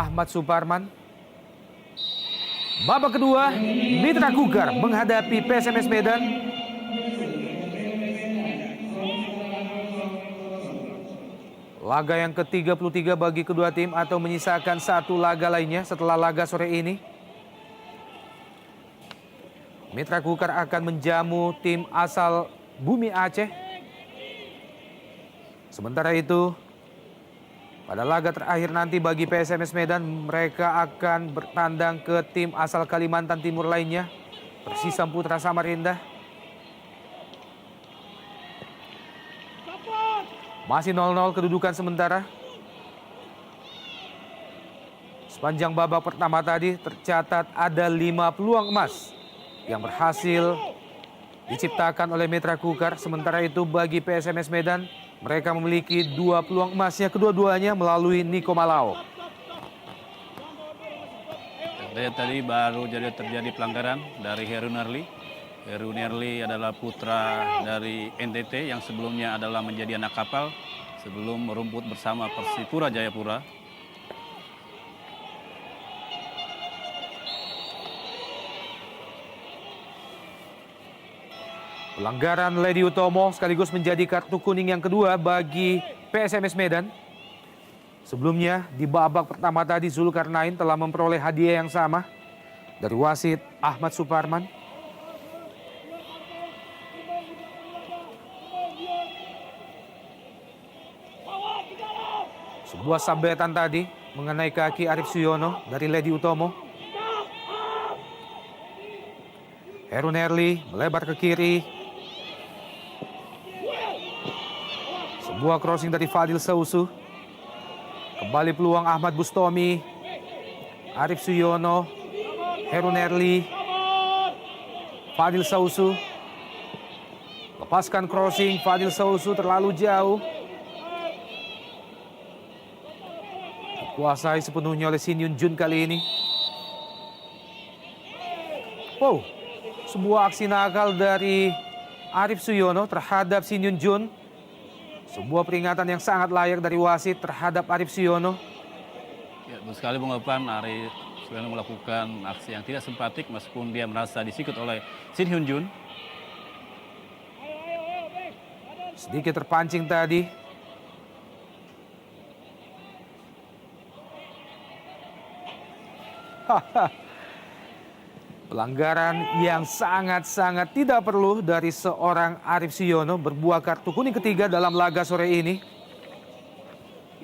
Ahmad Suparman. Babak kedua, Mitra Kukar menghadapi PSMS Medan. Laga yang ke-33 bagi kedua tim atau menyisakan satu laga lainnya setelah laga sore ini. Mitra Kukar akan menjamu tim asal Bumi Aceh. Sementara itu, pada laga terakhir nanti bagi PSMS Medan, mereka akan bertandang ke tim asal Kalimantan Timur lainnya, Persisam Putra Samarinda. Masih 0-0 kedudukan sementara. Sepanjang babak pertama tadi tercatat ada 5 peluang emas yang berhasil diciptakan oleh Mitra Kukar. Sementara itu bagi PSMS Medan, mereka memiliki 2 peluang emasnya, kedua-duanya melalui Niko Malao. Tadi baru terjadi pelanggaran dari Heru Nerli. Heru Nerli adalah putra dari NTT yang sebelumnya adalah menjadi anak kapal sebelum merumput bersama Persipura Jayapura. Pelanggaran Lady Utomo sekaligus menjadi kartu kuning yang kedua bagi PSMS Medan. Sebelumnya di babak pertama tadi Zulkarnain telah memperoleh hadiah yang sama dari wasit Ahmad Suparman. Sebuah sambetan tadi mengenai kaki Arif Suyono dari Lady Utomo. Heru Nerli melebar ke kiri. Sebuah crossing dari Fadil Sausu. Kembali peluang Ahmad Bustomi. Arif Suyono. Heru Nerli. Fadil Sausu. Lepaskan crossing, Fadil Sausu terlalu jauh. Dikuasai sepenuhnya oleh Shin Yun Jun kali ini. Wow, sebuah aksi nakal dari Arif Suyono terhadap Shin Yun Jun. Sebuah peringatan yang sangat layak dari wasit terhadap Arif Suyono. Ya, betul sekali Bung Evan, Arif Suyono melakukan aksi yang tidak simpatik meskipun dia merasa disikut oleh Shin Hyun Jun. Sedikit terpancing tadi. Pelanggaran yang sangat-sangat tidak perlu dari seorang Arif Suyono, berbuah kartu kuning ketiga dalam laga sore ini.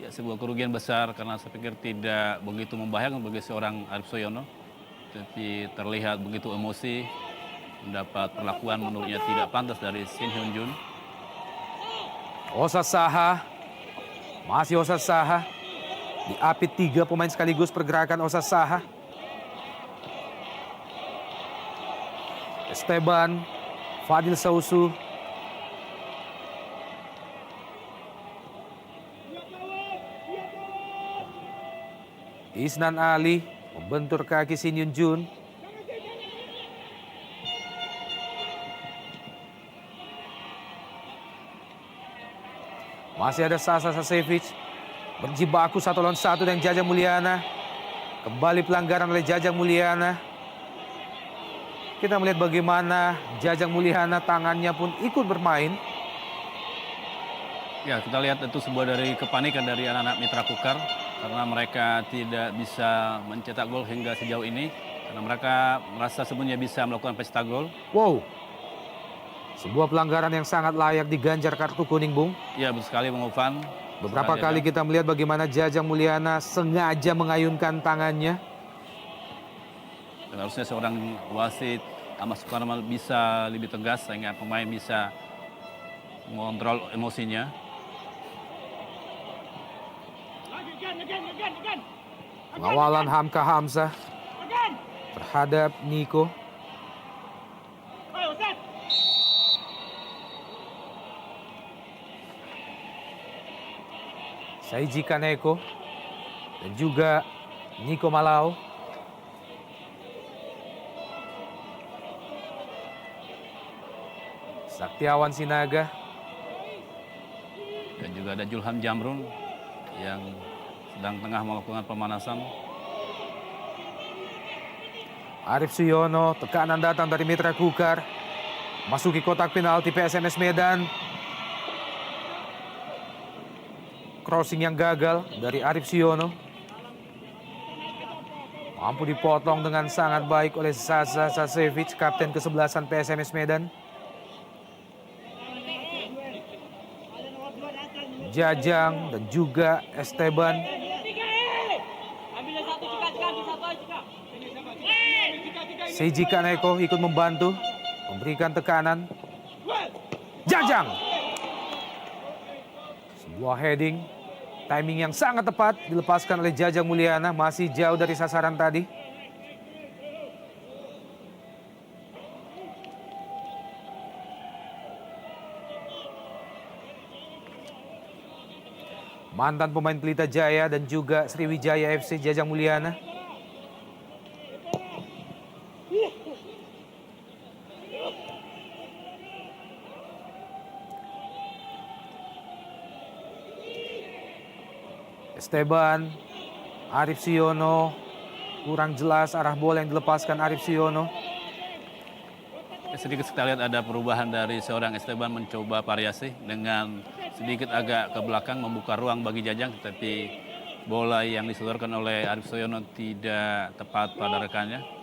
Ya, sebuah kerugian besar karena saya pikir tidak begitu membahayakan bagi seorang Arif Suyono. Tapi terlihat begitu emosi, mendapat perlakuan menurutnya tidak pantas dari Shin Hyun Jun. Osas Saha, masih Osas Saha. Diapit 3 pemain sekaligus pergerakan Osas Saha. Esteban, Fadil Sausu. Isnan Ali membentur kaki Shin Yun Jun. Masih ada Sasa Sasevic. Berjibaku 1 lawan 1 dengan Jajang Mulyana. Kembali pelanggaran oleh Jajang Mulyana. Kita melihat bagaimana Jajang Mulyana tangannya pun ikut bermain. Ya, kita lihat itu sebuah dari kepanikan dari anak-anak Mitra Kukar karena mereka tidak bisa mencetak gol hingga sejauh ini karena mereka merasa sebenarnya bisa melakukan pesta gol. Wow, sebuah pelanggaran yang sangat layak diganjar kartu kuning, Bung. Ya, betul sekali Bung Evan. Beberapa kali kita melihat bagaimana Jajang Mulyana sengaja mengayunkan tangannya. Dan harusnya seorang wasit Ahmad Suparman bisa lebih tegas sehingga pemain bisa mengontrol emosinya. Pengawalan Hamka Hamzah terhadap Niko. Saiji Kaneko dan juga Niko Malao. Saktiawan Sinaga. Dan juga ada Julham Jamrun yang sedang tengah melakukan pemanasan. Arif Suyono, tekanan datang dari Mitra Kukar. Masuki kotak penalti PSMS Medan. Crossing yang gagal dari Arif Suyono. Mampu dipotong dengan sangat baik oleh Sasa Sasevic, kapten kesebelasan PSMS Medan. Jajang dan juga Esteban. Seiji Kaneko ikut membantu, memberikan tekanan. Jajang! Sebuah heading, timing yang sangat tepat dilepaskan oleh Jajang Mulyana, masih jauh dari sasaran tadi. Mantan pemain Pelita Jaya dan juga Sriwijaya FC, Jajang Mulyana. Esteban, Arif Suyono, kurang jelas arah bola yang dilepaskan Arif Suyono. Sedikit kita lihat ada perubahan dari seorang Esteban, mencoba variasi dengan sedikit agak ke belakang membuka ruang bagi Jajang, tetapi bola yang disodorkan oleh Arif Suyono tidak tepat pada rekannya.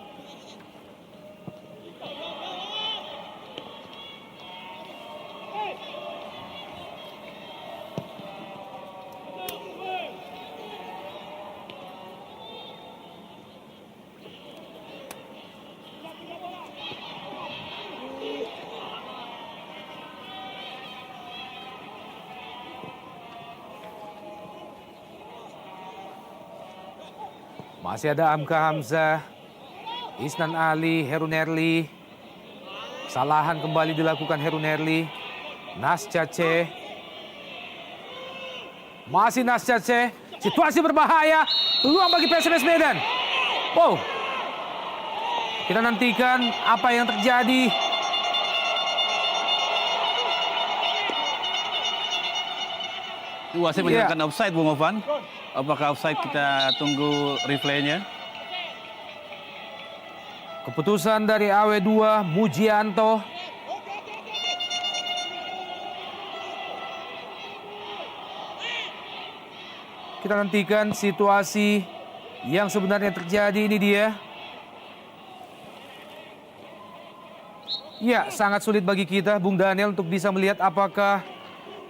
Masih ada Amka Hamzah, Isnan Ali, Herunerli. Kesalahan kembali dilakukan Herunerli. Nas Cace. Masih Nas Cace. Situasi berbahaya. Peluang bagi PSMS Medan. Wow. Kita nantikan apa yang terjadi. Wasit menyatakan offside, Bung Ovan. Apakah offside, kita tunggu replaynya. Keputusan dari AW2 Mujianto. Kita nantikan situasi yang sebenarnya terjadi. Ini dia. Ya, sangat sulit bagi kita, Bung Daniel, untuk bisa melihat apakah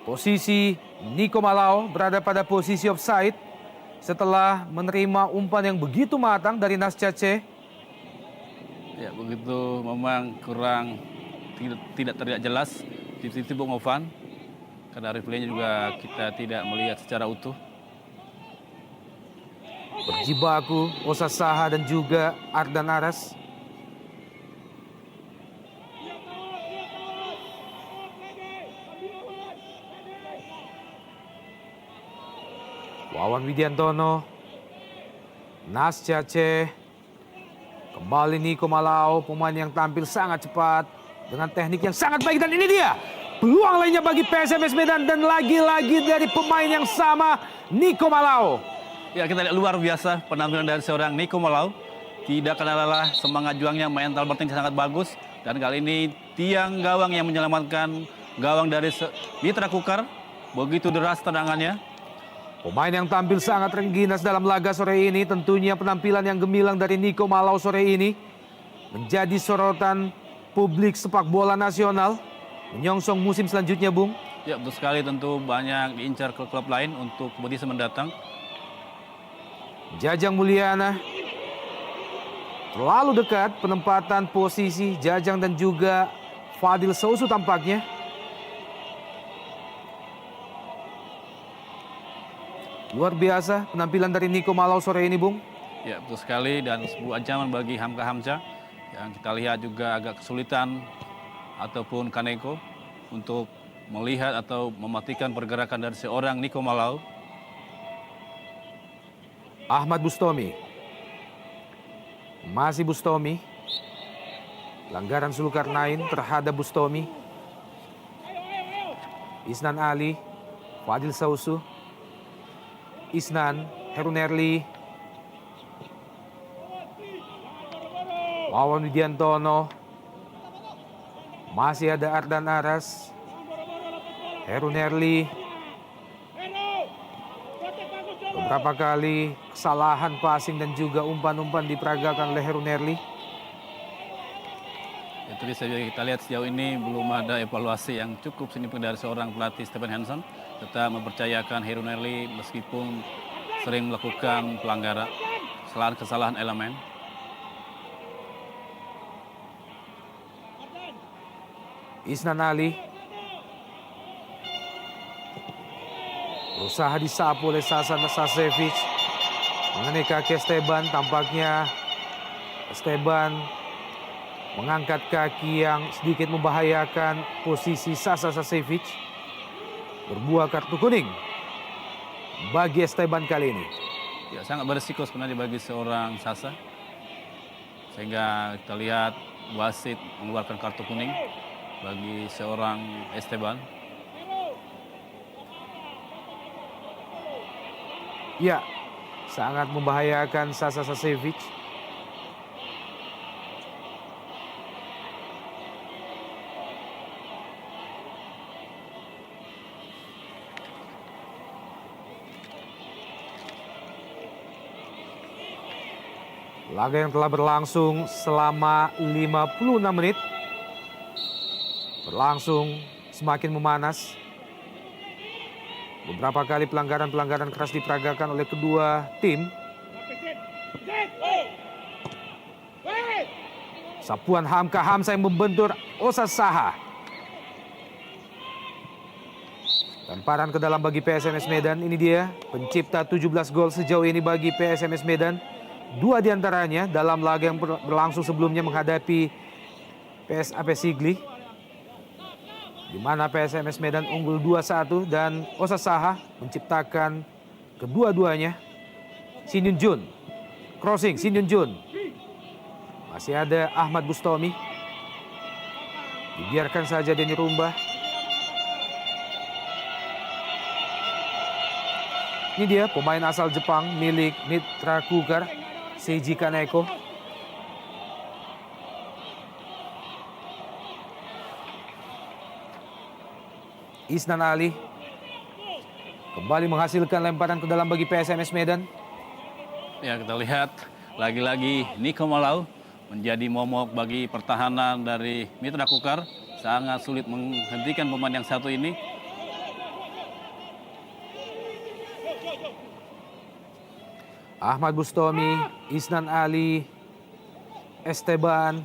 posisi Niko Malao berada pada posisi offside setelah menerima umpan yang begitu matang dari Nas Cace. Ya, begitu memang kurang tidak terlihat jelas di titik Bung Ovan. Karena replaynya juga kita tidak melihat secara utuh. Berjibaku Osa Saha dan juga Ardan Aras. Wawan Widiantono, Nas Cace, kembali Niko Malao, pemain yang tampil sangat cepat dengan teknik yang sangat baik, dan ini dia peluang lainnya bagi PSMS Medan dan lagi-lagi dari pemain yang sama, Niko Malao. Ya, kita lihat luar biasa penampilan dari seorang Niko Malao. Tidak kenal lelah, semangat juangnya, mental bertanding sangat bagus, dan kali ini tiang gawang yang menyelamatkan gawang dari Mitra Kukar. Begitu deras tendangannya. Pemain yang tampil sangat rengginas dalam laga sore ini, tentunya penampilan yang gemilang dari Niko Malao sore ini menjadi sorotan publik sepak bola nasional menyongsong musim selanjutnya, Bung. Ya, betul sekali, tentu banyak diincar klub-klub lain untuk kompetisi mendatang. Jajang Mulyana terlalu dekat penempatan posisi Jajang dan juga Fadil Sausu tampaknya. Luar biasa penampilan dari Niko Malao sore ini, Bung. Ya, betul sekali, dan sebuah ancaman bagi Hamka Hamzah yang kita lihat juga agak kesulitan ataupun Kaneko untuk melihat atau mematikan pergerakan dari seorang Niko Malao. Ahmad Bustomi. Masih Bustomi. Pelanggaran Zulkarnain terhadap Bustomi. Isnan Ali, Fadil Sausu. Isnan, Herunerli. Wawan Widiantono. Masih ada Ardan Aras. Heru Nerli. Beberapa kali kesalahan passing dan juga umpan-umpan diperagakan oleh Heru Nerli. Itu bisa kita lihat sejauh ini belum ada evaluasi yang cukup signifikan dari seorang pelatih Stephen Hansen. Tetap mempercayakan Heru Nerli meskipun sering melakukan pelanggaran, kesalahan elemen. Isnan Ali. Berusaha disapu oleh Sasan Sasevic. Mengenai kaki Esteban, tampaknya Esteban mengangkat kaki yang sedikit membahayakan posisi Sasa Sasevic. Berbuah kartu kuning bagi Esteban kali ini. Ya, sangat berisiko sebenarnya bagi seorang Sasa. Sehingga kita lihat wasit mengeluarkan kartu kuning bagi seorang Esteban. Ya, sangat membahayakan Sasa Sasevic. Laga yang telah berlangsung selama 56 menit. Berlangsung semakin memanas. Beberapa kali pelanggaran-pelanggaran keras diperagakan oleh kedua tim. Sapuan Hamka Hamzah yang membentur Osa Saha. Lemparan ke dalam bagi PSMS Medan. Ini dia pencipta 17 gol sejauh ini bagi PSMS Medan. 2 diantaranya dalam laga yang berlangsung sebelumnya menghadapi PSAP Sigli, di mana PSMS Medan unggul 2-1 dan Osa Saha menciptakan kedua-duanya. Shin Yun Jun, crossing Shin Yun Jun. Masih ada Ahmad Bustomi. Dibiarkan saja Denny Rumba. Ini dia pemain asal Jepang milik Mitra Kukar, Seiji Kaneko. Isnan Ali kembali menghasilkan lemparan ke dalam bagi PSMS Medan. Ya, kita lihat lagi-lagi Niko Malau menjadi momok bagi pertahanan dari Mitra Kukar. Sangat sulit menghentikan pemain yang satu ini. Ahmad Bustomi, Isnan Ali, Esteban.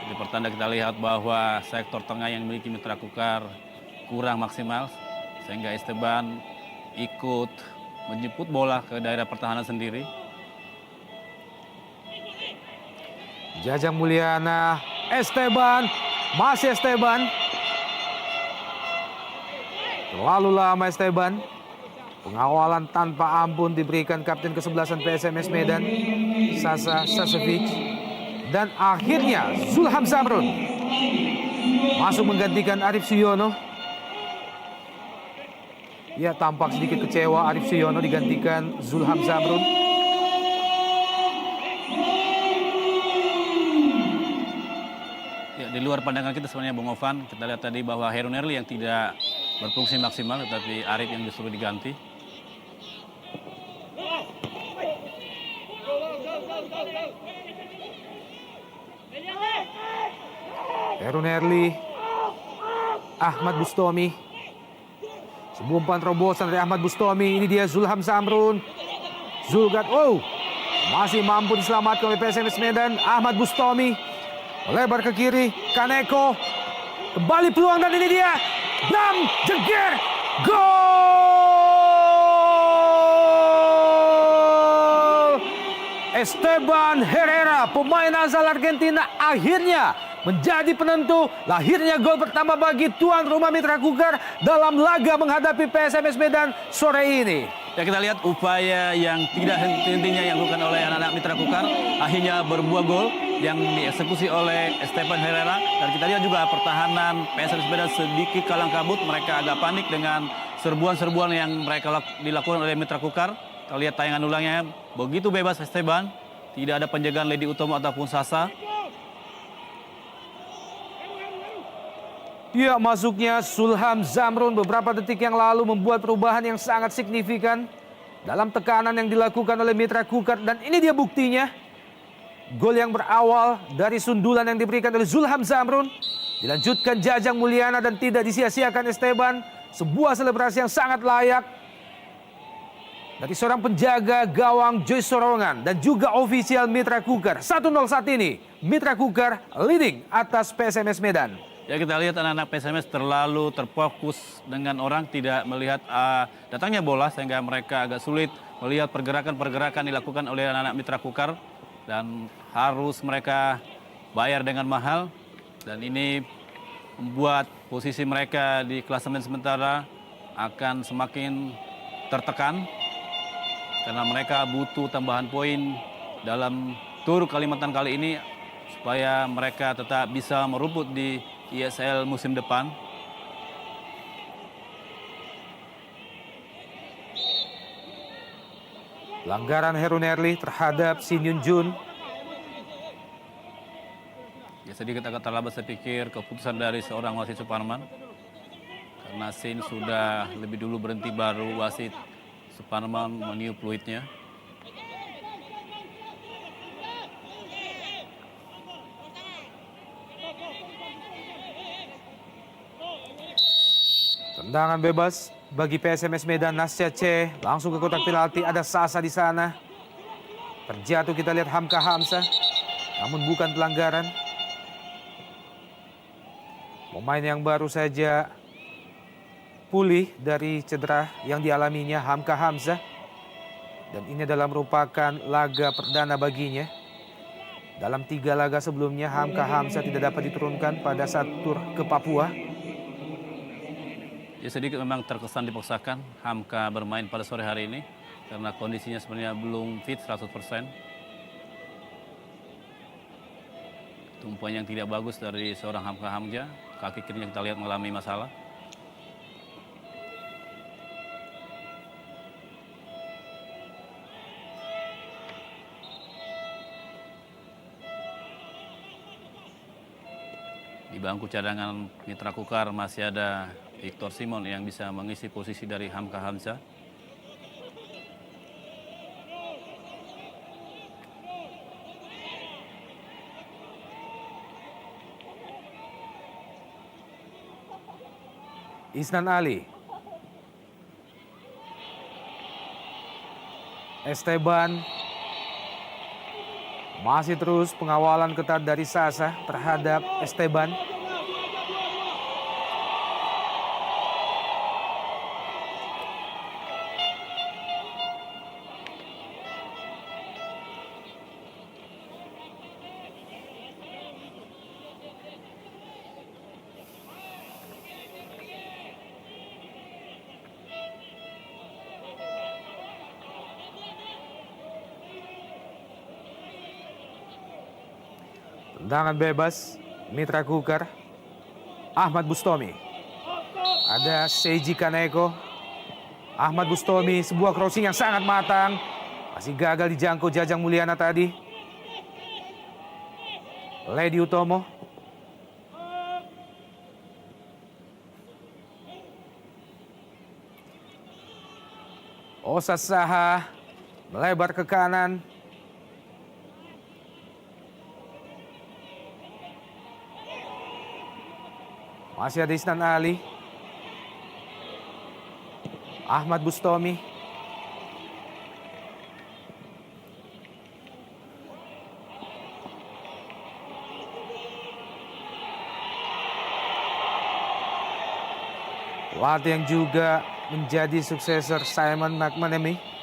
Di pertanda kita lihat bahwa sektor tengah yang memiliki Mitra Kukar kurang maksimal. Sehingga Esteban ikut menjemput bola ke daerah pertahanan sendiri. Jajang Mulyana, Esteban, masih Esteban. Terlalu lama Esteban. Pengawalan tanpa ampun diberikan kapten kesebelasan PSMS Medan, Sasa Sasevic. Dan akhirnya Zulham Zamrun masuk menggantikan Arif Suyono. Ya, tampak sedikit kecewa Arif Suyono digantikan Zulham Zamrun. Ya, di luar pandangan kita sebenarnya Bung Ovan, kita lihat tadi bahwa Heru Nerli yang tidak berfungsi maksimal, tetapi Arif yang justru diganti. Heru Nerli, Ahmad Bustomi. Sebuah umpan terobosan dari Ahmad Bustomi. Ini dia Zulham Zamrun. Zulgat, masih mampu diselamatkan oleh PSMS Medan. Ahmad Bustomi lebar ke kiri, Kaneko. Kembali peluang dan ini dia. Dam, jeger, gol! Esteban Herrera, pemain asal Argentina, akhirnya menjadi penentu lahirnya gol pertama bagi tuan rumah Mitra Kukar dalam laga menghadapi PSMS Medan sore ini. Ya, kita lihat upaya yang tidak henti-hentinya yang dilakukan oleh anak-anak Mitra Kukar akhirnya berbuah gol yang dieksekusi oleh Esteban Herrera. Dan kita lihat juga pertahanan PSMS Medan sedikit kalang kabut. Mereka agak panik dengan serbuan-serbuan yang mereka dilakukan oleh Mitra Kukar. Kita lihat tayangan ulangnya, begitu bebas Esteban. Tidak ada penjagaan Lady Utomo ataupun Sasa. Ya, masuknya Zulham Zamrun beberapa detik yang lalu membuat perubahan yang sangat signifikan dalam tekanan yang dilakukan oleh Mitra Kukar. Dan ini dia buktinya. Gol yang berawal dari sundulan yang diberikan oleh Zulham Zamrun. Dilanjutkan Jajang Mulyana dan tidak disia-siakan Esteban. Sebuah selebrasi yang sangat layak dari seorang penjaga gawang Joyce Sorongan dan juga ofisial Mitra Kukar. 1-0 saat ini. Mitra Kukar leading atas PSMS Medan. Ya, kita lihat anak-anak PSMS terlalu terfokus dengan orang, tidak melihat datangnya bola sehingga mereka agak sulit melihat pergerakan-pergerakan dilakukan oleh anak-anak Mitra Kukar. Dan harus mereka bayar dengan mahal. Dan ini membuat posisi mereka di klasemen sementara akan semakin tertekan. Karena mereka butuh tambahan poin dalam tur Kalimantan kali ini supaya mereka tetap bisa merumput di ISL musim depan. Pelanggaran Heru Nerli terhadap Shin Yun Jun. Ya, sedikit agak terlambat saya pikir keputusan dari seorang wasit Suparman. Karena Shin sudah lebih dulu berhenti, baru wasit Suparman meniup fluidnya. Tendangan bebas bagi PSMS Medan. Nasya C langsung ke kotak penalti. Ada Sasa di sana. Terjatuh kita lihat Hamka Hamzah. Namun bukan pelanggaran. Pemain yang baru saja pulih dari cedera yang dialaminya, Hamka Hamzah. Dan ini adalah merupakan laga perdana baginya. Dalam 3 laga sebelumnya Hamka Hamzah tidak dapat diturunkan pada saat tur ke Papua. Ya, sedikit memang terkesan dipaksakan Hamka bermain pada sore hari ini karena kondisinya sebenarnya belum fit 100%. Tumpuan yang tidak bagus dari seorang Hamka Hamzah, kaki kirinya kita lihat mengalami masalah. Di bangku cadangan Mitra Kukar masih ada Victor Simon yang bisa mengisi posisi dari Hamka Hamzah. Isnan Ali. Esteban. Masih terus pengawalan ketat dari Sasa terhadap Esteban. Tendangan bebas Mitra Kukar. Ahmad Bustomi. Ada Seiji Kaneko. Ahmad Bustomi, sebuah crossing yang sangat matang. Masih gagal dijangkau Jajang Mulyana tadi. Lady Utomo. Osas Saha melebar ke kanan. Masih ada Isnan Ali. Ahmad Bustomi. Pelatih yang juga menjadi suksesor Simon McManamy.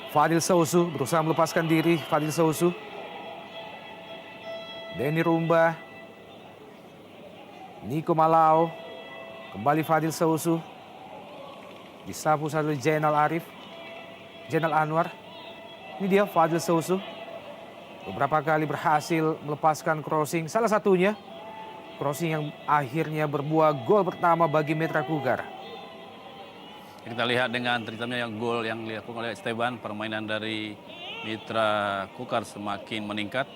Fadil Sausu berusaha melepaskan diri. Fadil Sausu. Denny Rumba. Nico Malau. Kembali Fadil Sausu. Disapu satu Jainal Arif. Jainal Anwar. Ini dia Fadil Sausu. Beberapa kali berhasil melepaskan crossing. Salah satunya crossing yang akhirnya berbuah gol pertama bagi Mitra Kukar. Kita lihat dengan terutamanya yang gol yang dilakukan oleh Esteban, permainan dari Mitra Kukar semakin meningkat.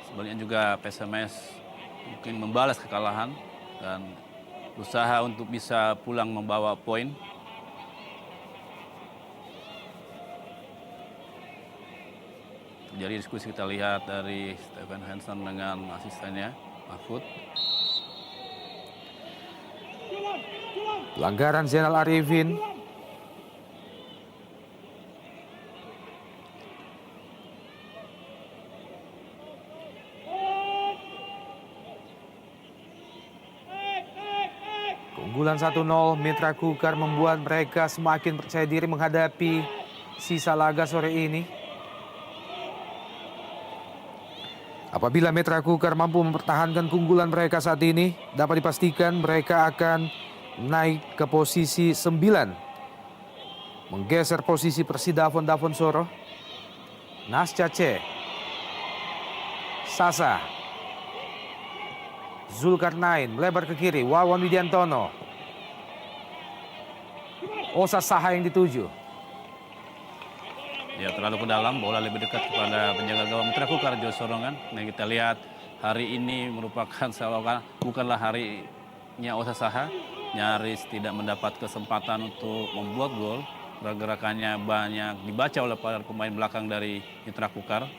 Sebaliknya juga PSMS mungkin membalas kekalahan dan berusaha untuk bisa pulang membawa poin. Terjadi diskusi, kita lihat dari Stephen Hansen dengan asistennya Mahfud. Pelanggaran Zainal Arifin. Keunggulan 1-0 Mitra Kukar membuat mereka semakin percaya diri menghadapi sisa laga sore ini. Apabila Mitra Kukar mampu mempertahankan keunggulan mereka saat ini, dapat dipastikan mereka akan naik ke posisi 9. Menggeser posisi Persidafon Davonsoro. Nascace. Sasa. Zulkarnain melebar ke kiri. Wawan Widiantono. Osa Saha yang dituju. Ya, terlalu ke dalam, bola lebih dekat kepada penjaga gawang Mitra Kukar, Joy Sorongan. Nah, kita lihat hari ini merupakan bukanlah harinya Osa Saha. Nyaris tidak mendapat kesempatan untuk membuat gol. Pergerakannya banyak dibaca oleh para pemain belakang dari Mitra Kukar.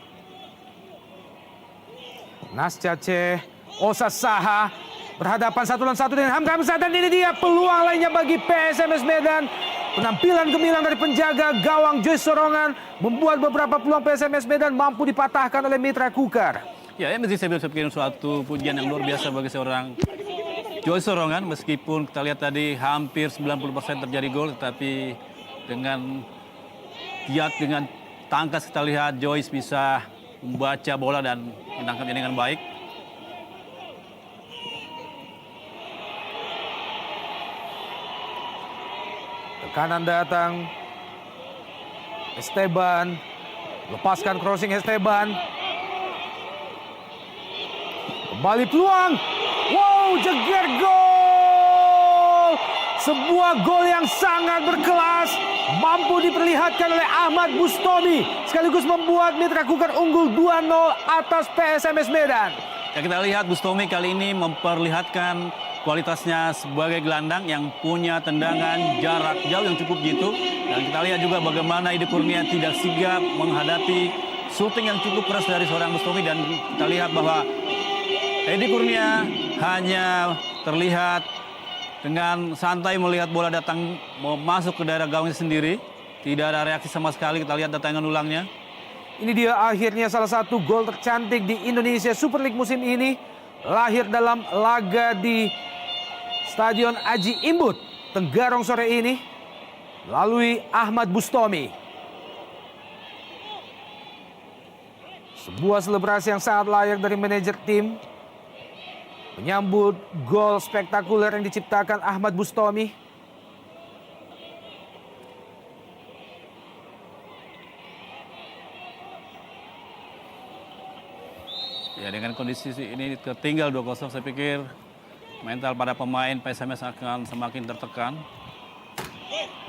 Nascace, Osa Saha berhadapan 1 lawan 1 dengan Hamka Hamzah, dan ini dia peluang lainnya bagi PSMS Medan. Penampilan gemilang dari penjaga gawang Joy Sorongan membuat beberapa peluang PSMS Medan mampu dipatahkan oleh Mitra Kukar. Ya, ini saya pikir suatu pujian yang luar biasa bagi seorang Joy Sorongan. Meskipun kita lihat tadi hampir 90% terjadi gol, tetapi dengan giat, dengan tangkas kita lihat Joy bisa membaca bola dan menangkapnya dengan baik. Kanan datang Esteban, lepaskan crossing Esteban, kembali peluang, wow, jeger gol, sebuah gol yang sangat berkelas, mampu diperlihatkan oleh Ahmad Bustomi, sekaligus membuat Mitra Kukar unggul 2-0 atas PSMS Medan. Ya, kita lihat Bustomi kali ini memperlihatkan kualitasnya sebagai gelandang yang punya tendangan jarak jauh yang cukup jitu. Dan kita lihat juga bagaimana Edi Kurnia tidak sigap menghadapi shooting yang cukup keras dari seorang Bustomi. Dan kita lihat bahwa Edi Kurnia hanya terlihat dengan santai melihat bola datang mau masuk ke daerah gawangnya sendiri. Tidak ada reaksi sama sekali. Kita lihat tayangan ulangnya. Ini dia akhirnya salah satu gol tercantik di Indonesia Super League musim ini. Lahir dalam laga di Stadion Aji Imbut, Tenggarong sore ini, melalui Ahmad Bustomi. Sebuah selebrasi yang sangat layak dari manajer tim, menyambut gol spektakuler yang diciptakan Ahmad Bustomi. Ya, dengan kondisi ini ketinggal 2-0, saya pikir mental pada pemain PSMS akan semakin tertekan.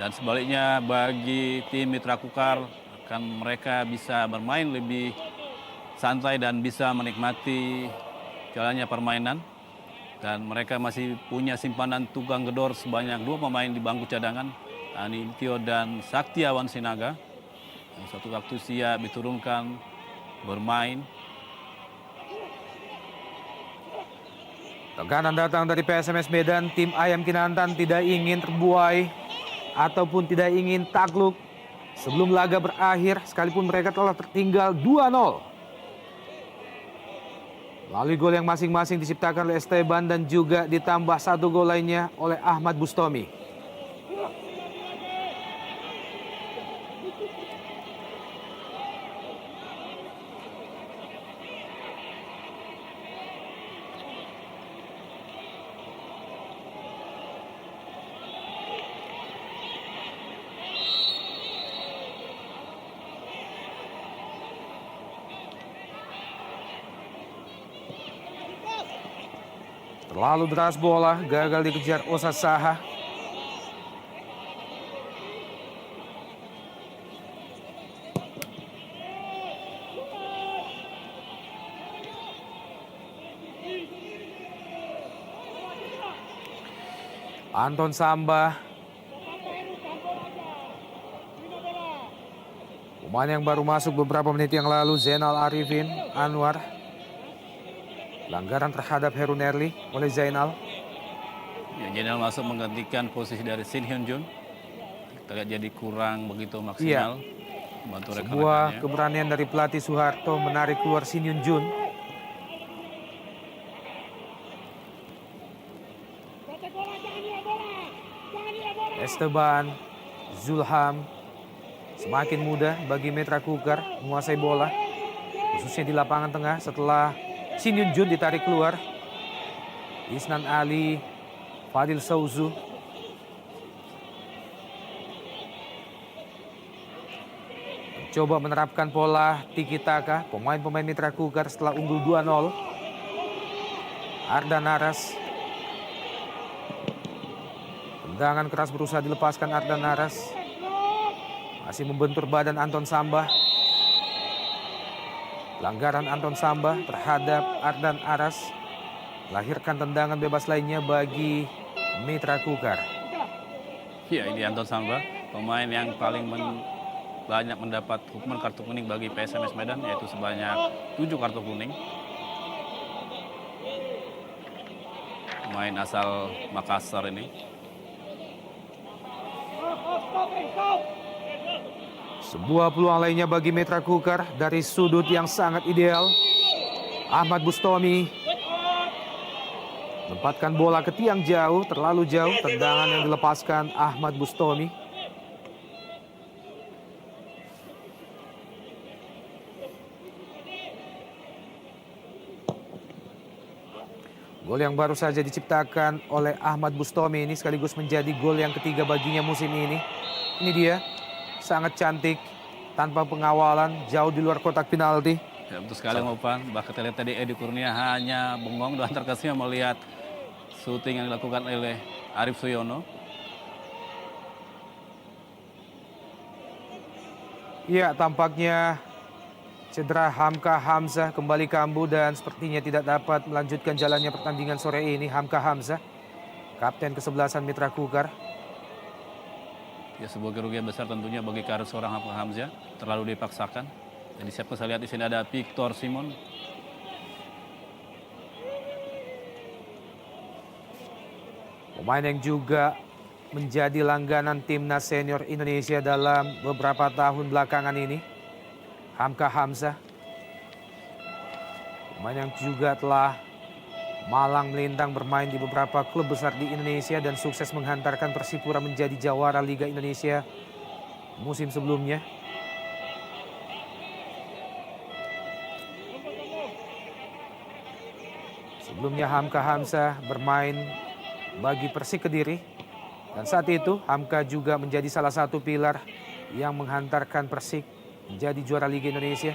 Dan sebaliknya bagi tim Mitra Kukar, akan mereka bisa bermain lebih santai dan bisa menikmati jalannya permainan. Dan mereka masih punya simpanan tukang gedor sebanyak 2 pemain di bangku cadangan, Anintio dan Saktiawan Sinaga, yang suatu waktu siap diturunkan bermain. Tekanan datang dari PSMS Medan, tim Ayam Kinantan tidak ingin terbuai ataupun tidak ingin takluk sebelum laga berakhir, sekalipun mereka telah tertinggal 2-0. Melalui gol yang masing-masing diciptakan oleh Esteban dan juga ditambah 1 gol lainnya oleh Ahmad Bustomi. Terlalu deras bola, gagal dikejar Osa Saha. Anton Samba, pemain yang baru masuk beberapa menit yang lalu, Zainal Arifin Anwar. Pelanggaran terhadap Heru Nerli oleh Zainal. Ya, Zainal masuk menggantikan posisi dari Shin Hyun Jun. Kita lihat jadi kurang begitu Iya. maksimal. Membantu Sebuah rekan-rekannya. keberanian dari pelatih Soeharto menarik keluar Shin Hyun Jun. Esteban Zulham, semakin mudah bagi Mitra Kukar menguasai bola, khususnya di lapangan tengah setelah Shin Hyun Jun ditarik keluar. Isnan Ali, Fadil Sauzu. Coba menerapkan pola tiki taka pemain-pemain Mitra Kukar setelah unggul 2-0. Ardan Naras. Tendangan keras berusaha dilepaskan Ardan Naras. Masih membentur badan Anton Samba. Pelanggaran Anton Samba terhadap Ardan Aras melahirkan tendangan bebas lainnya bagi Mitra Kukar. Ya, ini Anton Samba, pemain yang paling banyak mendapat hukuman kartu kuning bagi PSMS Medan, yaitu sebanyak 7 kartu kuning. Pemain asal Makassar ini. Sebuah peluang lainnya bagi Mitra Kukar dari sudut yang sangat ideal. Ahmad Bustomi menempatkan bola ke tiang jauh, terlalu jauh. Tendangan yang dilepaskan Ahmad Bustomi. Gol yang baru saja diciptakan oleh Ahmad Bustomi ini sekaligus menjadi gol yang ketiga baginya musim ini. Ini dia, sangat cantik, tanpa pengawalan, jauh di luar kotak penalti. Ya, betul sekali Mopan. Bahkan kita lihat tadi Edi Kurnia hanya bengong dan terkesima melihat syuting yang dilakukan oleh Arif Suyono. Iya, tampaknya cedera Hamka Hamzah kembali kambuh dan sepertinya tidak dapat melanjutkan jalannya pertandingan sore ini. Hamka Hamzah, kapten kesebelasan Mitra Kukar. Ya, sebuah kerugian besar tentunya bagi karir seorang Hamka Hamzah, terlalu dipaksakan. Jadi siapa saya lihat di sini ada Victor Simon. Pemain yang juga menjadi langganan timnas senior Indonesia dalam beberapa tahun belakangan ini. Hamka Hamzah. Pemain yang juga telah malang melintang bermain di beberapa klub besar di Indonesia dan sukses menghantarkan Persipura menjadi jawara Liga Indonesia musim sebelumnya. Sebelumnya Hamka Hamzah bermain bagi Persik Kediri. Dan saat itu Hamka juga menjadi salah satu pilar yang menghantarkan Persik menjadi juara Liga Indonesia.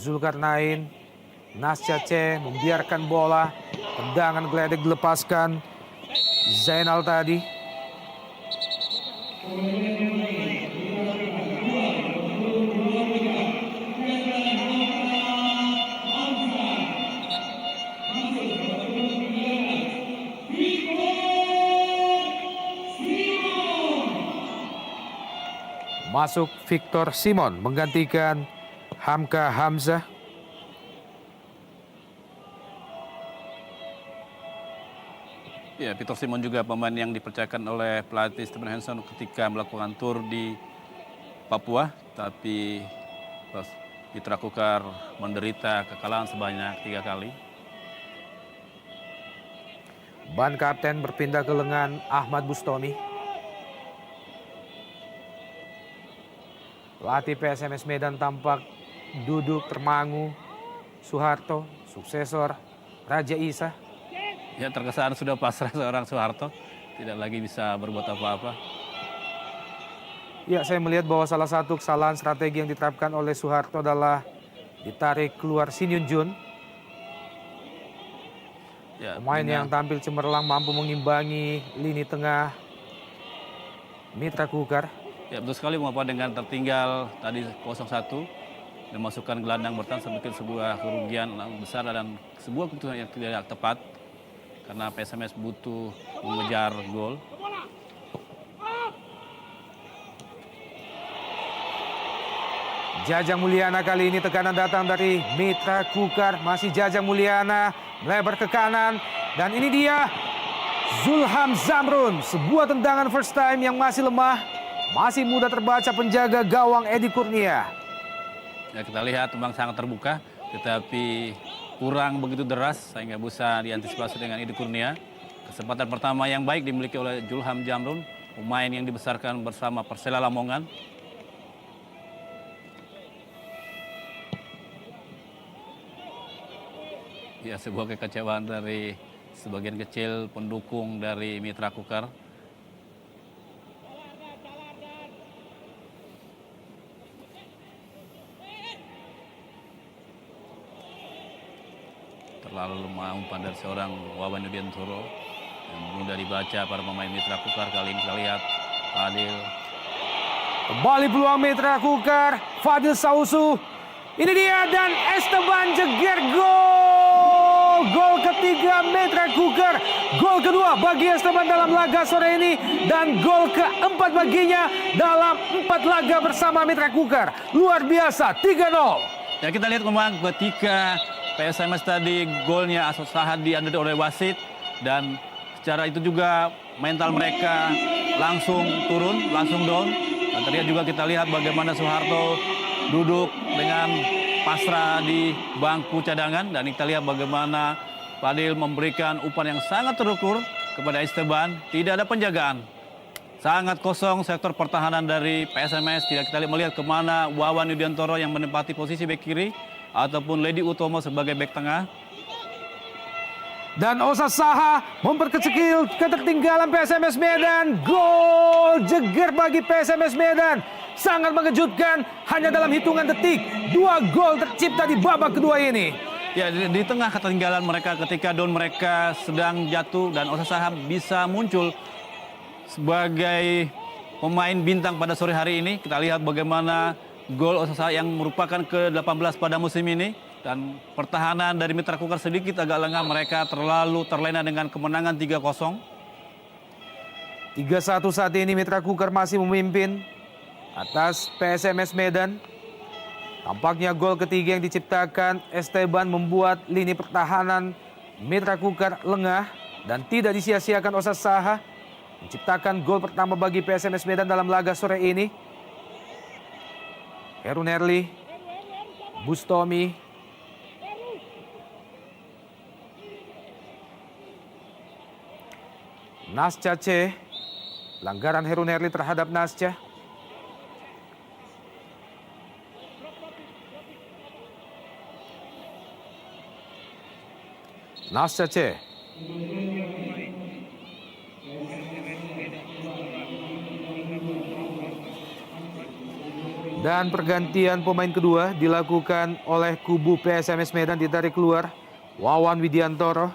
Zulkarnain, Nascace membiarkan bola, tendangan geledek dilepaskan Zainal tadi. Masuk Victor Simon menggantikan Hamka Hamzah. Ya, Victor Simon juga pemain yang dipercayakan oleh pelatih Stephen Hanson ketika melakukan tur di Papua, tapi Mitra Kukar menderita kekalahan sebanyak 3 kali. Ban kapten berpindah ke lengan Ahmad Bustomi. Pelatih PSMS Medan tampak duduk termangu. Soeharto, suksesor Raja Isa. Ya, terkesan sudah pasrah seorang Soeharto, tidak lagi bisa berbuat apa-apa. Ya, saya melihat bahwa salah satu kesalahan strategi yang diterapkan oleh Soeharto adalah ditarik keluar Shin Yun Jun. Ya, Pemain yang dengan- tampil cemerlang mampu mengimbangi lini tengah Mitra Kukar. Ya betul sekali mengapa dengan tertinggal tadi 0-1 dan masukkan gelandang bertahan sebagai sebuah kerugian besar dan sebuah keputusan yang tidak tepat karena PSMS butuh mengejar gol. Jajang Mulyana kali ini tekanan datang dari Mitra Kukar. Masih Jajang Mulyana melebar ke kanan. Dan ini dia Zulham Zamrun. Sebuah tendangan first time yang masih lemah. Masih mudah terbaca penjaga gawang Edi Kurnia. Ya, kita lihat memang sangat terbuka tetapi kurang begitu deras sehingga bisa diantisipasi dengan Edi Kurnia. Kesempatan pertama yang baik dimiliki oleh Zulham Zamrun, pemain yang dibesarkan bersama Persela Lamongan. Ya, sebuah kekecewaan dari sebagian kecil pendukung dari Mitra Kukar. Terlalu lemah umpan dari seorang Wawan Yudiantoro yang mudah dibaca para pemain Mitra Kukar. Kali ini kita lihat Fadil. Kembali peluang Mitra Kukar. Fadil Sausu. Ini dia dan Esteban jeger gol. Gol ketiga Mitra Kukar. Gol kedua bagi Esteban dalam laga sore ini. Dan gol keempat baginya dalam 4 laga bersama Mitra Kukar. Luar biasa, 3-0. Ya, kita lihat memang ketika PSMS tadi golnya Asot Sahad diambil oleh wasit dan secara itu juga mental mereka langsung turun, langsung down. Dan terlihat juga kita lihat bagaimana Soeharto duduk dengan pasrah di bangku cadangan dan kita lihat bagaimana Fadil memberikan umpan yang sangat terukur kepada Esteban. Tidak ada penjagaan. Sangat kosong sektor pertahanan dari PSMS. Tidak kita melihat kemana Wawan Yudiantoro yang menempati posisi bek kiri ataupun Ledi Utomo sebagai bek tengah. Dan Osa Saha memperkecil ketertinggalan PSMS Medan. Gol jeger bagi PSMS Medan. Sangat mengejutkan, hanya dalam hitungan detik 2 gol tercipta di babak kedua ini. Ya, di tengah ketertinggalan mereka ketika down mereka sedang jatuh dan Osa Saha bisa muncul sebagai pemain bintang pada sore hari ini. Kita lihat bagaimana gol Osa Saha yang merupakan ke-18 pada musim ini. Dan pertahanan dari Mitra Kukar sedikit agak lengah. Mereka terlalu terlena dengan kemenangan 3-0. 3-1 saat ini Mitra Kukar masih memimpin atas PSMS Medan. Tampaknya gol ketiga yang diciptakan Esteban membuat lini pertahanan Mitra Kukar lengah. Dan tidak disia-siakan Osa Saha menciptakan gol pertama bagi PSMS Medan dalam laga sore ini. Heru Nerli, Bustomi, Nasca C. Pelanggaran Heru Nerli terhadap Nasca. Nasca C. Dan pergantian pemain kedua dilakukan oleh kubu PSMS Medan, ditarik keluar Wawan Widiantoro.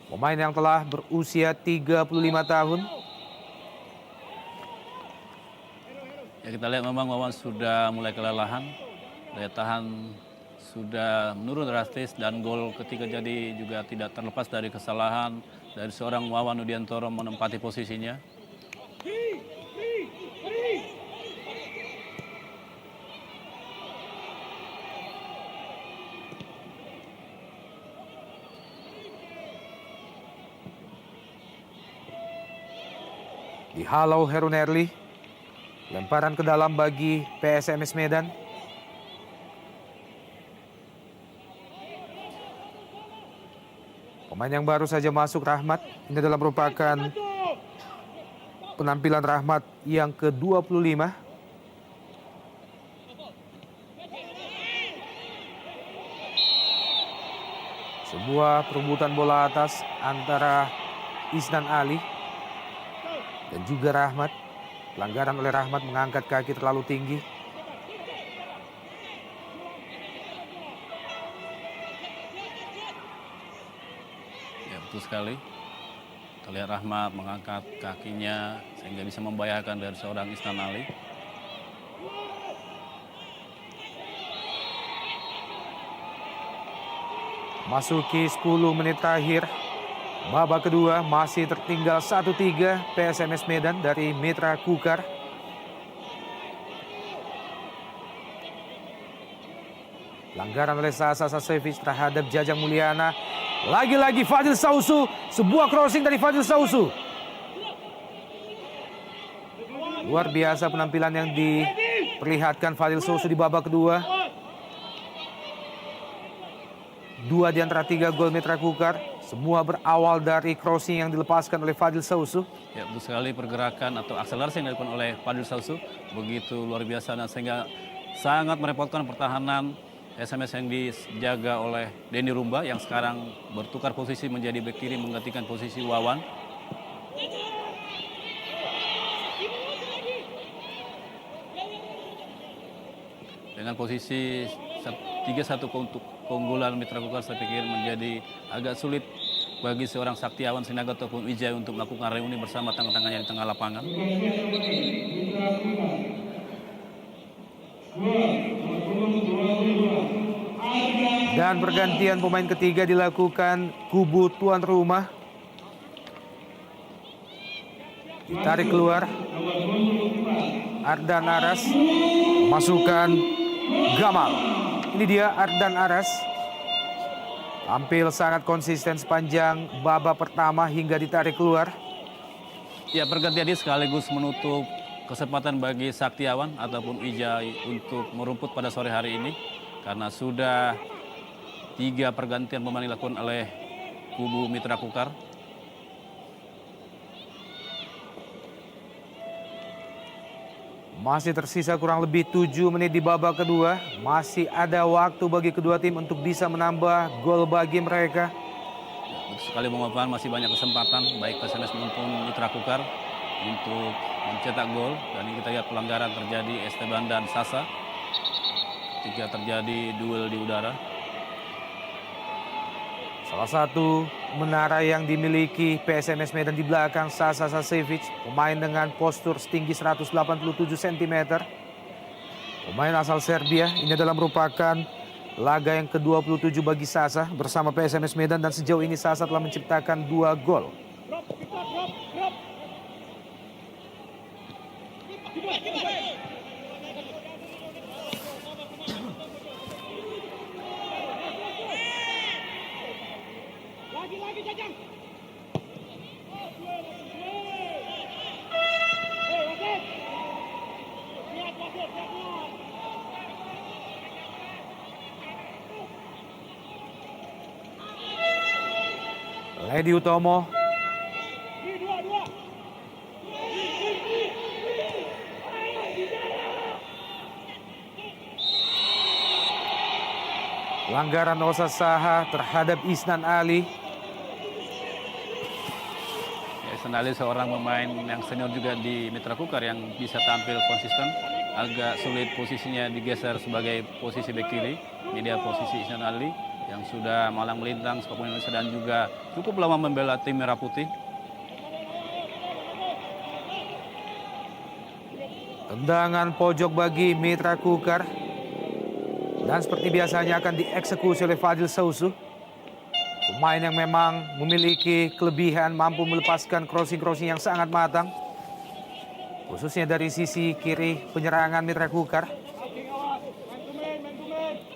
Pemain yang telah berusia 35 tahun. Ya, kita lihat memang Wawan sudah mulai kelelahan. Daya tahan sudah menurun drastis dan gol ketiga jadi juga tidak terlepas dari kesalahan dari seorang Wawan Widiantoro menempati posisinya. Dihalau Heru Nerli. Lemparan ke dalam bagi PSMS Medan. Pemain yang baru saja masuk Rahmat. Ini adalah merupakan penampilan Rahmat yang ke-25. Sebuah perebutan bola atas antara Isnan Ali dan juga Rahmat. Pelanggaran oleh Rahmat mengangkat kaki terlalu tinggi. Ya, betul sekali. Terlihat Rahmat mengangkat kakinya sehingga bisa membahayakan dari seorang Isnan Ali. Masuki 10 menit terakhir. Babak kedua masih tertinggal 1-3 PSMS Medan dari Mitra Kukar. Pelanggaran oleh Sasa Sasevic terhadap Jajang Mulyana. Lagi-lagi Fadil Sausu, sebuah crossing dari Fadil Sausu. Luar biasa penampilan yang diperlihatkan Fadil Sausu di babak kedua. 2 di antara 3 gol Mitra Kukar, semua berawal dari crossing yang dilepaskan oleh Fadil Sausu. Ya, betul sekali, pergerakan atau akselerasi yang dilakukan oleh Fadil Sausu begitu luar biasa dan sehingga sangat merepotkan pertahanan SMS yang dijaga oleh Denny Rumba yang sekarang bertukar posisi menjadi bek kiri menggantikan posisi Wawan. Dengan posisi 3-1 untuk keunggulan Mitra Kukar, saya pikir menjadi agak sulit bagi seorang Saktiawan Sinaga ataupun Wijaya untuk melakukan reuni bersama tangan-tangannya di tengah lapangan. Dan pergantian pemain ketiga dilakukan kubu tuan rumah. Ditarik keluar Ardan Aras, masukkan Gamal. Ini dia Ardan Aras. Tampil sangat konsisten sepanjang babak pertama hingga ditarik keluar. Ya, pergantian ini sekaligus menutup kesempatan bagi Saktiawan ataupun Wijaya untuk merumput pada sore hari ini. Karena sudah 3 pergantian pemain dilakukan oleh kubu Mitra Kukar. Masih tersisa kurang lebih 7 menit di babak kedua. Masih ada waktu bagi kedua tim untuk bisa menambah gol bagi mereka. Betul sekali Bung Ovan, masih banyak kesempatan baik PSMS maupun Mitra Kukar untuk mencetak gol. Dan ini kita lihat pelanggaran terjadi Esteban dan Sasa ketika terjadi duel di udara. Salah satu menara yang dimiliki PSMS Medan di belakang Sasa Sasevic, pemain dengan postur setinggi 187 cm. Pemain asal Serbia, ini adalah merupakan laga yang ke-27 bagi Sasa bersama PSMS Medan dan sejauh ini Sasa telah menciptakan 2 gol. Ledi Utomo. Pelanggaran Osa Saha terhadap Isnan Ali. Isnan Ali seorang pemain yang senior juga di Mitra Kukar yang bisa tampil konsisten. Agak sulit posisinya digeser sebagai posisi bek kiri. Ini dia posisi Isnan Ali yang sudah malang melintang sepak bola Indonesia dan juga cukup lama membela tim Merah Putih. Tendangan pojok bagi Mitra Kukar. Dan seperti biasanya akan dieksekusi oleh Fadil Sausu. Pemain yang memang memiliki kelebihan mampu melepaskan crossing-crossing yang sangat matang. Khususnya dari sisi kiri penyerangan Mitra Kukar.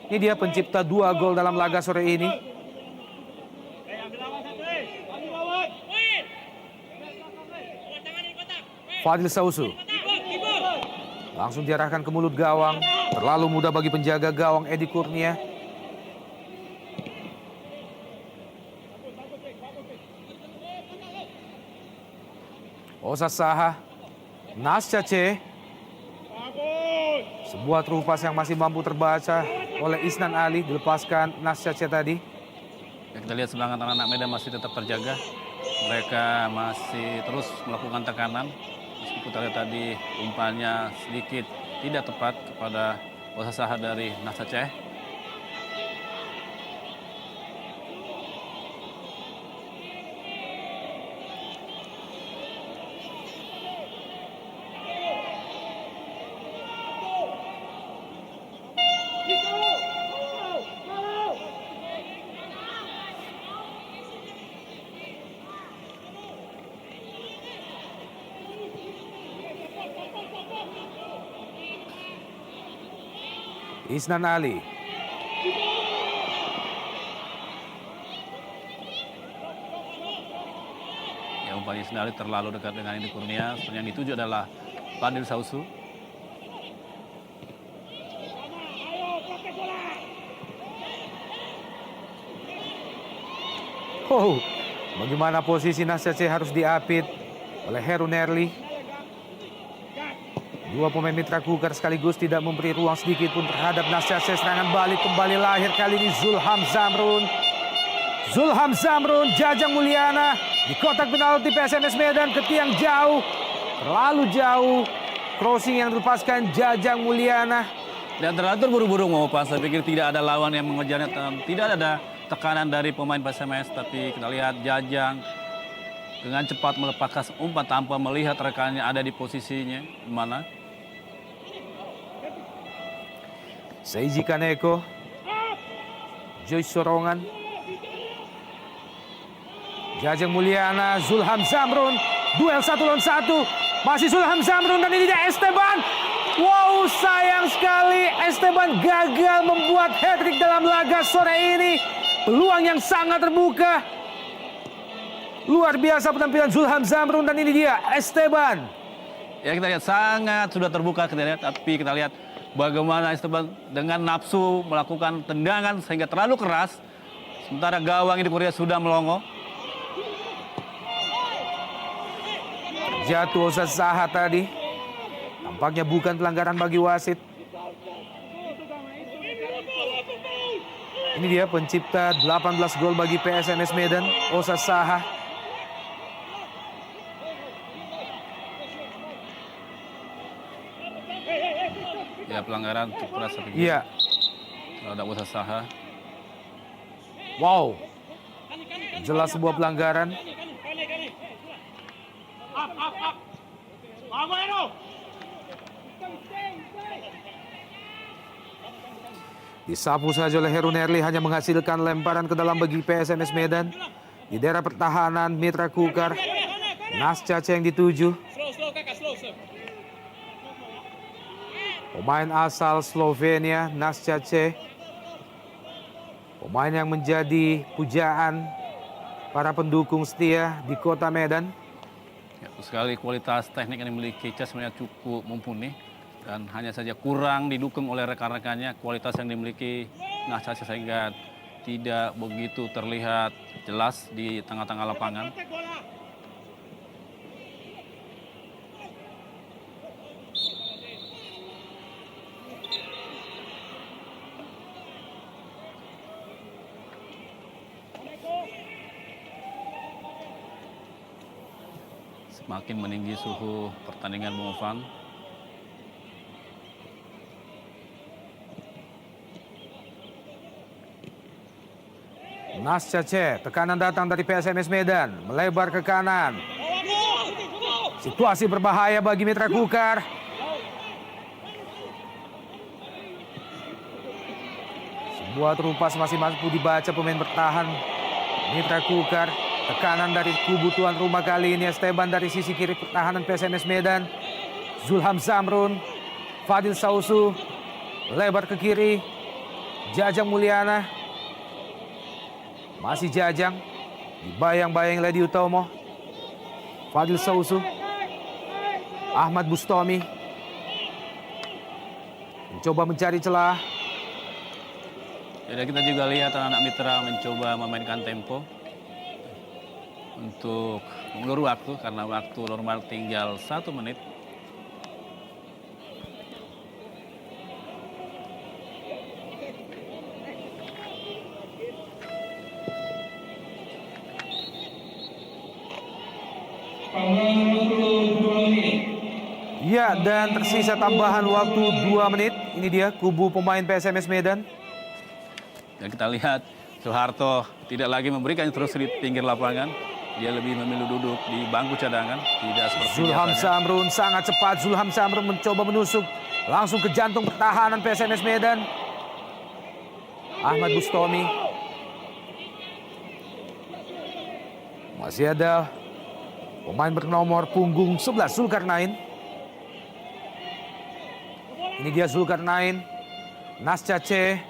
Ini dia pencipta 2 gol dalam laga sore ini. Fadil Sausu. Langsung diarahkan ke mulut gawang. Terlalu mudah bagi penjaga gawang Edi Kurnia. Osa Saha. Nascace. Sebuah terupas yang masih mampu terbaca oleh Isnan Ali. Dilepaskan Nascace tadi. Ya, kita lihat semangat anak-anak Medan masih tetap terjaga. Mereka masih terus melakukan tekanan. Meskipun kita lihat tadi umpannya sedikit tidak tepat kepada usaha dari Nas Aceh. Isnan Ali. Ya, umpan Isnan Ali terlalu dekat dengan Indi Kurnia. Sebenarnya yang dituju adalah Fadil Sausu. Oh, bagaimana posisi Nas Aceh harus diapit oleh Heru Nerli. Dua pemain mitra Kukar sekaligus tidak memberi ruang sedikit pun terhadap Nas Aceh. Serangan balik kembali lahir kali ini Zulham Zamrun. Zulham Zamrun, Jajang Mulyana di kotak penalti PSMS Medan ke tiang jauh. Terlalu jauh. Crossing yang dilepaskan Jajang Mulyana. Dan teratur buru-buru mau pas. Saya pikir tidak ada lawan yang mengejarnya. Tidak ada tekanan dari pemain PSMS. Tapi kita lihat Jajang dengan cepat melepaskan umpan tanpa melihat rekannya ada di posisinya di mana. Seiji Kaneko. Joyce Sorongan. Jajang Mulyana, Zulham Zamrun. Duel 1 lawan 1. Masih Zulham Zamrun dan ini dia Esteban. Wow, sayang sekali Esteban gagal membuat hat-trick dalam laga sore ini. Peluang yang sangat terbuka. Luar biasa penampilan Zulham Zamrun dan ini dia Esteban. Ya, kita lihat sangat sudah terbuka kita lihat, tapi kita lihat bagaimana Esteban dengan nafsu melakukan tendangan sehingga terlalu keras. Sementara gawang ini Korea sudah melongo. Jatuh Saha tadi. Tampaknya bukan pelanggaran bagi wasit. Ini dia pencipta 18 gol bagi PSMS Medan, Osa Saha. Ya, pelanggaran cukup keras saya pikir. Iya. Terhadap Osa Saha. Wow. Jelas sebuah pelanggaran. Disapu saja oleh Heru Nerli, hanya menghasilkan lemparan ke dalam bagi PSMS Medan. Di daerah pertahanan mitra Kukar, Nas Aceh yang dituju. Pemain asal Slovenia, Nas Aceh. Pemain yang menjadi pujaan para pendukung setia di kota Medan. Ya, sekali kualitas teknik yang dimiliki Cas sebenarnya cukup mumpuni. Dan hanya saja kurang didukung oleh rekan-rekannya kualitas yang dimiliki Nas Aceh sehingga tidak begitu terlihat jelas di tengah-tengah lapangan. Semakin meninggi suhu pertandingan Bung Ovan. Nas Aceh, tekanan datang dari PSMS Medan, melebar ke kanan. Situasi berbahaya bagi mitra Kukar. Sebuah terupas masih mampu dibaca pemain bertahan mitra Kukar. Tekanan dari kubu tuan rumah kali ini Esteban dari sisi kiri pertahanan PSMS Medan. Zulham Zamrun, Fadil Sausu, lebar ke kiri. Jajang Mulyana. Masih Jajang, dibayang-bayang Ledi Utomo. Fadil Sausu, Ahmad Bustomi. Mencoba mencari celah. Ya, kita juga lihat anak-anak mitra mencoba memainkan tempo untuk mengulur waktu karena waktu normal tinggal 1 menit. Ya, dan tersisa tambahan waktu 2 menit. Ini dia kubu pemain PSMS Medan. Dan kita lihat Soeharto tidak lagi memberikan terus di pinggir lapangan. Dia lebih memilih duduk di bangku cadangan, tidak seperti Zulham biasanya. Samrun sangat cepat. Zulham Samrun mencoba menusuk langsung ke jantung pertahanan PSMS Medan. Ahmad Bustomi. Masih ada pemain bernomor punggung 11 Zulkarnain. Ini dia Zulkarnain. Nasca C.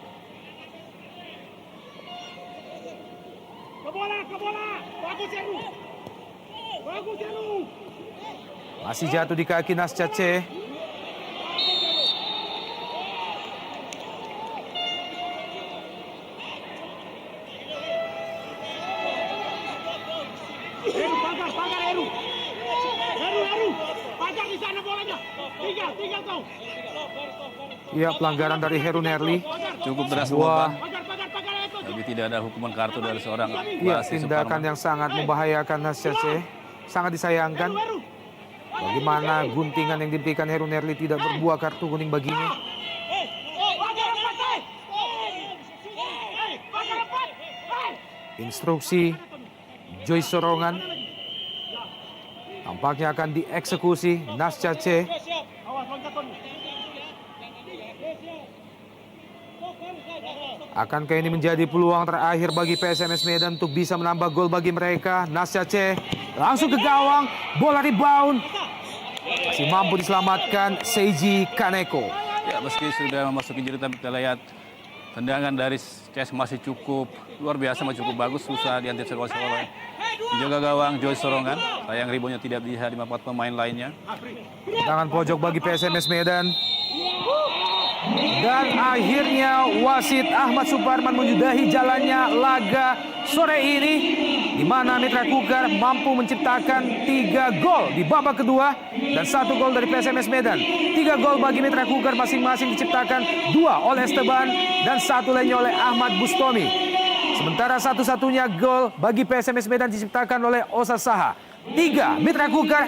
Masih jatuh di kaki Nasca C. Pagar di sana bolanya. Tinggal kau. Ya, pelanggaran dari Heru Nerli. Cukup deras Wah. umpan, Pagar itu. tapi tidak ada hukuman kartu dari seorang Ya, wasit tindakan Suparman. yang sangat membahayakan Nasca C. Sangat disayangkan. Bagaimana guntingan yang diberikan Heru Nerli tidak berbuah kartu kuning baginya. Instruksi Joyce Sorongan. Tampaknya akan dieksekusi Nasca C. Akankah ini menjadi peluang terakhir bagi PSMS Medan untuk bisa menambah gol bagi mereka? Nasca C langsung ke gawang, bola rebound. Masih mampu diselamatkan Seiji Kaneko. Ya, meski sudah memasuki jeri, tapi kita lihat tendangan dari CS masih cukup luar biasa, masih cukup bagus, susah diantisipasi oleh penjaga gawang Joyce Sorongan. Sayang reboundnya tidak bisa dimanfaat pemain lainnya. Tangan pojok bagi PSMS Medan. Dan akhirnya wasit Ahmad Suparman menyudahi jalannya laga sore ini, di mana Mitra Kukar mampu menciptakan 3 gol di babak kedua dan 1 gol dari PSMS Medan. 3 gol bagi Mitra Kukar masing-masing diciptakan, 2 oleh Esteban dan 1 lainnya oleh Ahmad Bustomi. Sementara satu-satunya gol bagi PSMS Medan diciptakan oleh Osa Saha. 3 Mitra Kukar,